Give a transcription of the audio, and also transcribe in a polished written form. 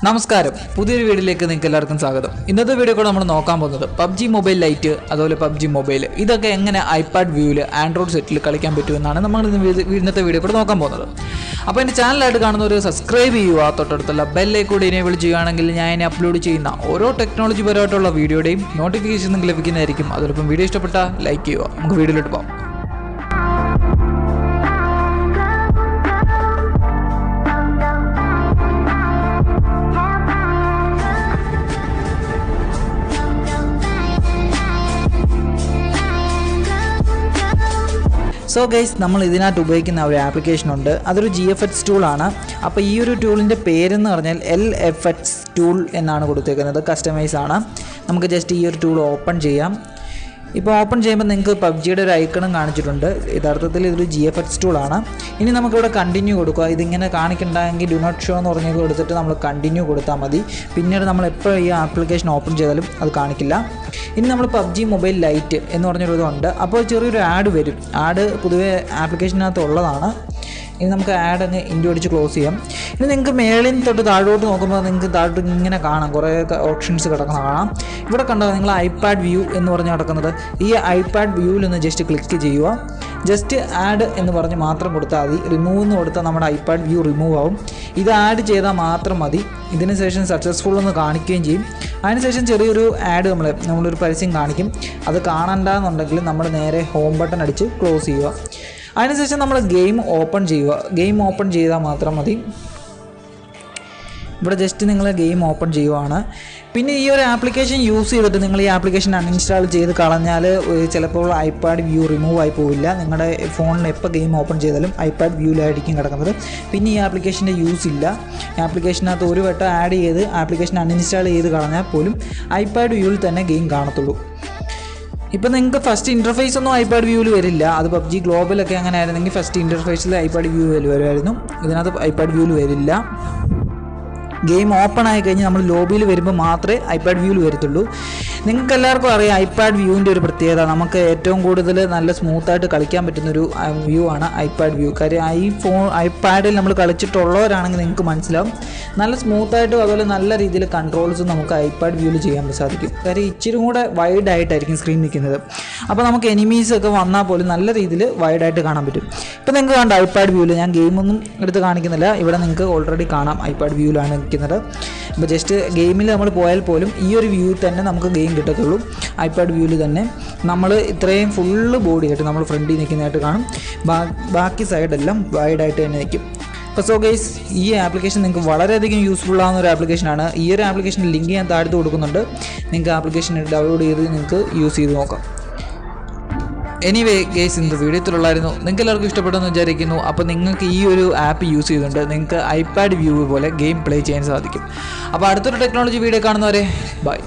നമസ്കാരം, പുതിയൊരു വീഡിയോയിലേക്ക് നിങ്ങൾക്ക് എല്ലാവർക്കും സ്വാഗതം. ഇന്നത്തെ വീഡിയോ കൂടെ നമ്മൾ നോക്കാൻ പോകുന്നത് പബ്ജി മൊബൈൽ ലൈറ്റ്, അതുപോലെ പബ്ജി മൊബൈൽ ഇതൊക്കെ എങ്ങനെ ഐപാഡ് വ്യൂവിൽ ആൻഡ്രോയിഡ് സെറ്റിൽ കളിക്കാൻ പറ്റുമെന്നാണ് നമ്മൾ ഇന്നത്തെ വീഡിയോ കൂടെ നോക്കാൻ പോകുന്നത്. അപ്പോൾ എൻ്റെ ചാനലായിട്ട് കാണുന്നവർ സബ്സ്ക്രൈബ് ചെയ്യുക, തൊട്ടടുത്തുള്ള ബെല്ലൈക്കൺ കൂടി എനേബിൾ ചെയ്യുകയാണെങ്കിൽ ഞാൻ ഇനി അപ്ലോഡ് ചെയ്യുന്ന ഓരോ ടെക്നോളജി പരമായിട്ടുള്ള വീഡിയോയുടെയും നോട്ടിഫിക്കേഷൻ നിങ്ങൾക്ക് ലഭിക്കുന്നതായിരിക്കും. അതോടൊപ്പം വീഡിയോ ഇഷ്ടപ്പെട്ടാൽ ലൈക്ക് ചെയ്യുക. നമുക്ക് വീഡിയോയിലോട്ട് പോകാം. സോ ഗൈസ്, നമ്മൾ ഇതിനകത്ത് ഉപയോഗിക്കുന്ന ഒരു ആപ്ലിക്കേഷൻ ഉണ്ട്. അതൊരു GFX ടൂളാണ്. അപ്പോൾ ഈ ഒരു ടൂളിൻ്റെ പേരെന്ന് പറഞ്ഞാൽ LFX ടൂൾ എന്നാണ് കൊടുത്തേക്കുന്നത്. കസ്റ്റമൈസ് ആണ്. നമുക്ക് ജസ്റ്റ് ഈ ഒരു ടൂൾ ഓപ്പൺ ചെയ്യാം. ഇപ്പോൾ ഓപ്പൺ ചെയ്യുമ്പോൾ നിങ്ങൾക്ക് പബ്ജിയുടെ ഒരു ഐക്കണും കാണിച്ചിട്ടുണ്ട്. യഥാർത്ഥത്തിൽ ഇതൊരു GFX ടൂളാണ്. ഇനി നമുക്കിവിടെ കണ്ടിന്യൂ കൊടുക്കുക. ഇതിങ്ങനെ കാണിക്കണ്ടെങ്കിൽ ഡു നോട്ട് ഷോ എന്ന് പറഞ്ഞ് കൊടുത്തിട്ട് നമ്മൾ കണ്ടിന്യൂ കൊടുത്താൽ മതി. പിന്നീട് നമ്മൾ എപ്പോൾ ഈ ആപ്ലിക്കേഷൻ ഓപ്പൺ ചെയ്താലും അത് കാണിക്കില്ല. ഇനി നമ്മൾ പബ്ജി മൊബൈൽ ലൈറ്റ് എന്ന് പറഞ്ഞൊരു ഇതുണ്ട്. അപ്പോൾ ചെറിയൊരു ആഡ് വരും. ആഡ് പൊതുവേ ആപ്ലിക്കേഷനകത്ത് ഉള്ളതാണ്. ഇനി നമുക്ക് ആഡ് അങ്ങ് ഇൻഡു അടിച്ച് ക്ലോസ് ചെയ്യാം. ഇനി നിങ്ങൾക്ക് മേളിൽ തൊട്ട് താഴോട്ട് നോക്കുമ്പോൾ നിങ്ങൾക്ക് താഴോട്ട് ഇങ്ങനെ കാണാം, കുറേ ഓപ്ഷൻസ് കിടക്കുന്ന കാണാം. ഇവിടെ കണ്ടോ നിങ്ങൾ ഐപാഡ് വ്യൂ എന്ന് പറഞ്ഞ് കിടക്കുന്നത്. ഈ ഐപാഡ് വ്യൂവിൽ ഒന്ന് ജസ്റ്റ് ക്ലിക്ക് ചെയ്യുക. ജസ്റ്റ് ആഡ് എന്ന് പറഞ്ഞ് മാത്രം കൊടുത്താൽ മതി. റിമൂവ് എന്ന് കൊടുത്താൽ നമ്മുടെ ഐപാഡ് വ്യൂ റിമൂവ് ആവും. ഇത് ആഡ് ചെയ്താൽ മാത്രം മതി. ഇതിന് ശേഷം സക്സസ്ഫുൾ എന്ന് കാണിക്കുകയും ചെയ്യും. അതിനുശേഷം ചെറിയൊരു ആഡ് നമ്മളൊരു പരസ്യം കാണിക്കും. അത് കാണണ്ടെന്നുണ്ടെങ്കിൽ നമ്മൾ നേരെ ഹോം ബട്ടൺ അടിച്ച് ക്ലോസ് ചെയ്യുക. അതിനുശേഷം നമ്മൾ ഗെയിം ഓപ്പൺ ചെയ്യുക. ഗെയിം ഓപ്പൺ ചെയ്താൽ മാത്രം മതി. ഇവിടെ ജസ്റ്റ് നിങ്ങൾ ഗെയിം ഓപ്പൺ ചെയ്യുവാണ്. പിന്നെ ഈ ഒരു ആപ്ലിക്കേഷൻ യൂസ് ചെയ്തിട്ട് നിങ്ങൾ ഈ ആപ്ലിക്കേഷൻ അൺഇൻസ്റ്റാൾ ചെയ്ത് കളഞ്ഞാൽ ചിലപ്പോൾ ഐപാഡ് വ്യൂ റിമൂവ് ആയി പോവില്ല. നിങ്ങളുടെ ഫോണിൽ എപ്പോൾ ഗെയിം ഓപ്പൺ ചെയ്താലും ഐപാഡ് വ്യൂവിലായിരിക്കും കിടക്കുന്നത്. പിന്നെ ഈ ആപ്ലിക്കേഷൻ്റെ യൂസ് ഇല്ല. ഈ ആപ്ലിക്കേഷനകത്ത് ഒരു വട്ടം ആഡ് ചെയ്ത് ആപ്ലിക്കേഷൻ അൺഇൻസ്റ്റാൾ ചെയ്ത് കളഞ്ഞാൽ പോലും ഐപാഡ് വ്യൂവിൽ തന്നെ ഗെയിം കാണത്തുള്ളൂ. ഇപ്പോൾ നിങ്ങൾക്ക് ഫസ്റ്റ് ഇൻ്റർഫേസ് ഒന്നും ഐപാഡ് വ്യൂവിൽ വരില്ല. അത് പബ്ജി ഗ്ലോബലൊക്കെ അങ്ങനെ ആയിരുന്നെങ്കിൽ ഫസ്റ്റ് ഇൻ്റർഫേസിൽ ഐപാഡ് വ്യൂ വരുമായിരുന്നു. ഇതിനകത്ത് ഐപാഡ് വ്യൂവിൽ വരില്ല. ഗെയിം ഓപ്പൺ ആയി കഴിഞ്ഞ് നമ്മൾ ലോബിയിൽ വരുമ്പോൾ മാത്രമേ ഐപാഡ് വ്യൂവിൽ വരത്തുള്ളൂ. നിങ്ങൾക്ക് എല്ലാവർക്കും അറിയാം ഐപാഡ് വ്യൂവിൻ്റെ ഒരു പ്രത്യേകത. നമുക്ക് ഏറ്റവും കൂടുതൽ നല്ല സ്മൂത്തായിട്ട് കളിക്കാൻ പറ്റുന്നൊരു വ്യൂ ആണ് ഐപാഡ് വ്യൂ. കാര്യം ഐപാഡിൽ നമ്മൾ കളിച്ചിട്ടുള്ളവരാണെങ്കിൽ നിങ്ങൾക്ക് മനസ്സിലാവും, നല്ല സ്മൂത്തായിട്ടും അതുപോലെ നല്ല രീതിയിൽ കൺട്രോൾസും നമുക്ക് ഐപാഡ് വ്യൂവിൽ ചെയ്യാൻ സാധിക്കും. കാര്യം ഇച്ചിരി കൂടെ വൈഡായിട്ടായിരിക്കും സ്ക്രീൻ നിൽക്കുന്നത്. അപ്പോൾ നമുക്ക് എനിമീസൊക്കെ വന്നാൽ പോലും നല്ല രീതിയിൽ വൈഡായിട്ട് കാണാൻ പറ്റും. ഇപ്പോൾ നിങ്ങൾക്ക് കണ്ട ഐപാഡ് വ്യൂവിൽ ഞാൻ ഗെയിമൊന്നും എടുത്ത് കാണിക്കുന്നില്ല. ഇവിടെ നിങ്ങൾക്ക് ഓൾറെഡി കാണാം ഐപാഡ് വ്യൂവിലാണ് നിൽക്കുന്നത്. ഇപ്പോൾ ജസ്റ്റ് ഗെയിമിൽ നമ്മൾ പോയാൽ പോലും ഈ ഒരു വ്യൂ തന്നെ നമുക്ക് ഗെയിം കിട്ടത്തുള്ളൂ. ഐപാഡ് വ്യൂവിൽ തന്നെ നമ്മൾ ഇത്രയും ഫുള്ള് ബോഡി ആയിട്ട് നമ്മൾ ഫ്രണ്ടിൽ നിൽക്കുന്നതായിട്ട് കാണും. ബാക്കി സൈഡെല്ലാം വൈഡായിട്ട് തന്നെ നിൽക്കും. അപ്പോൾ സോ ഗൈസ്, ഈ ആപ്ലിക്കേഷൻ നിങ്ങൾക്ക് വളരെയധികം യൂസ്ഫുൾ ആവുന്ന ഒരു ആപ്ലിക്കേഷനാണ്. ഈ ഒരു ആപ്ലിക്കേഷൻ്റെ ലിങ്ക് ഞാൻ താഴത്ത് കൊടുക്കുന്നുണ്ട്. നിങ്ങൾക്ക് ആപ്ലിക്കേഷൻ ഡൗൺലോഡ് ചെയ്ത് നിങ്ങൾക്ക് യൂസ് ചെയ്ത് നോക്കാം. എനിവേ ഗേസ്, ഇന്നത്തെ വീഡിയോ ഇത്രയുള്ളായിരുന്നു. നിങ്ങൾക്ക് എല്ലാവർക്കും ഇഷ്ടപ്പെട്ടെന്ന് വിചാരിക്കുന്നു. അപ്പോൾ നിങ്ങൾക്ക് ഈ ഒരു ആപ്പ് യൂസ് ചെയ്തുകൊണ്ട് നിങ്ങൾക്ക് ഐപാഡ് വ്യൂ പോലെ ഗെയിം പ്ലേ ചെയ്യാൻ സാധിക്കും. അപ്പോൾ അടുത്തൊരു ടെക്നോളജി വീഡിയോ കാണുന്നവരെ ബൈ.